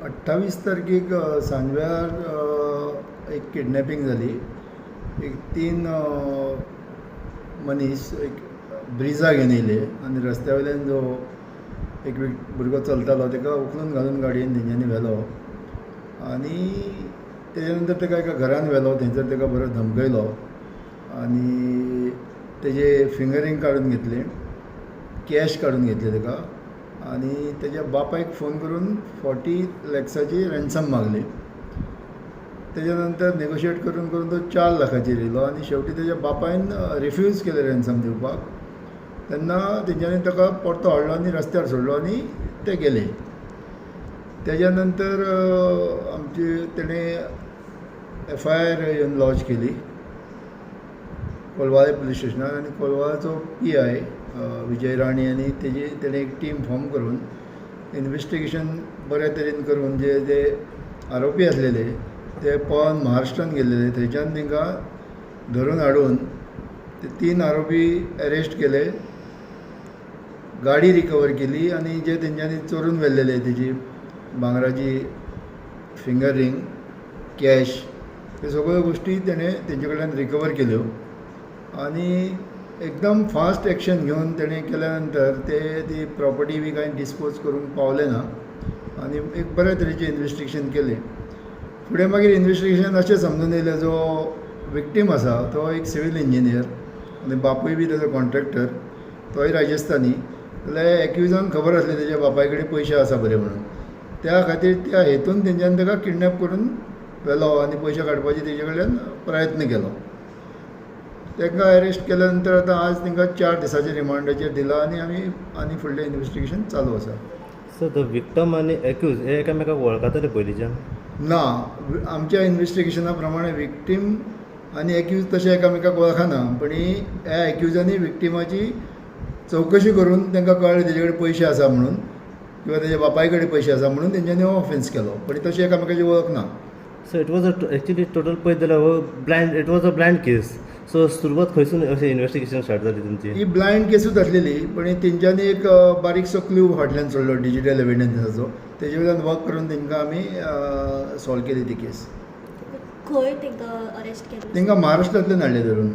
28 तारखेक सांजवेळार एक किडनॅपिंग जाली. एक 3 मनीस एक ब्रिजा घेवन येयले आनी रस्त्या वयल्यान जो एक भुरगो चलतालो ताका उखलून घालून गाडयेन तेंच्यांनी व्हेलो आनी तेजे नंतर ताका एका घरान व्हेलो. थंयसर ताका बरो धमकयलो आनी तेजे फिंगरींग काडून घेतले, कॅश काडून घेतले ताका आनी तेज्या बापायक फोन करून 40 लॅक्साची रॅन्सम मागली. तेज्या नंतर नेगोशिएट करून करून तो 4 लाखाचेर येयलो आनी शेवटी तेज्या बापायन रिफ्यूज केलें रॅन्सम दिवपाक. तेन्ना तेंच्यांनी ताका परतो हाडलो आनी रस्त्यार सोडलो आनी ते गेले. तेज्या नंतर तेणें FIR येवन लॉन्च केली कोलवाळे पुलीस स्टेशनार आनी कोलवाळेचो PI विजय राणी आनी तेणें एक टीम फॉर्म करून इन्वेस्टिगेशन बऱ्या तरेन करून जे आरोपी आसलेले ते पळोवन महाराष्ट्रान गेल्लेले. थंयच्यान तांकां धरून हाडून ते 3 आरोपी अरेस्ट केले, गाडी रिकवर केली आनी जे तेंच्यांनी चोरून व्हेल्लेले तेजी भांगराची फिंगर रिंग, कॅश, ह्यो सगळ्यो गोश्टी तेणें तेंचे कडल्यान रिकवर केल्यो आनी एकदम फास्ट एक्शन घेवन तेणें केल्या नंतर ती प्रॉपर्टी बी कांय डिस्पोज करूंक पावले ना आनी एक बऱ्या तरेचें इन्वेस्टिगेशन केलें. फुडें मागीर इन्वेस्टिगेशन अशें समजून येयलें जो विक्टीम आसा तो एक सिवील इंजिनियर आनी बापूय बी तेजो कॉन्ट्रॅक्टर, तोय राजस्थानी. जाल्यार एक्युजांक खबर आसलें तेज्या बापाय कडेन पयशे आसा बरे म्हणून. त्या खातीर त्या हेतून तेंच्यांनी ताका किडनॅप करून व्हेलो आनी पयशे काडपाचे तेजे कडल्यान प्रयत्न केलो. तांकां अरेस्ट केल्या नंतर आतां आज तांकां 4 दिसांच्या रिमांडाचेर दिला आनी फुडलें इन्वेस्टिगेशन चालू आसा. सो द विक्टम आनी एक्यूज हे एकामेकाक वळखताले पयलींच्यान? ना, आमच्या इन्वेस्टिगेशना प्रमाणे विक्टीम आनी एक्यूज तशे एकामेकाक वळखना, पण ह्या एक्युजांनी विक्टिमाची चवकशी करून तांकां कळ्ळें तेजे कडेन पयशे आसा म्हणून किंवा तेज्या बापाय कडेन पयशे आसा म्हणून तेंच्यांनी हो ऑफेन्स केलो, पण तशी एकामेकाची वळख ना. So it was actually total पळयत जाल्यार it was a blind case. So सुरवात खंयसून अशें इन्वेस्टिगेशन स्टार्ट जाली तुमची? ही ब्लायंड केसूच आसलेली, पण तेंच्यांनी एक बारीकसो क्ल्यू फाटल्यान सोडलो डिजिटल एविडन्साचो. तेजे वयल्यान वर्क करून तांकां आमी सॉल्व केली ती केस. खंय तांकां अरेस्ट केलें? तांकां महाराष्ट्रांतल्यान हाडले धरून.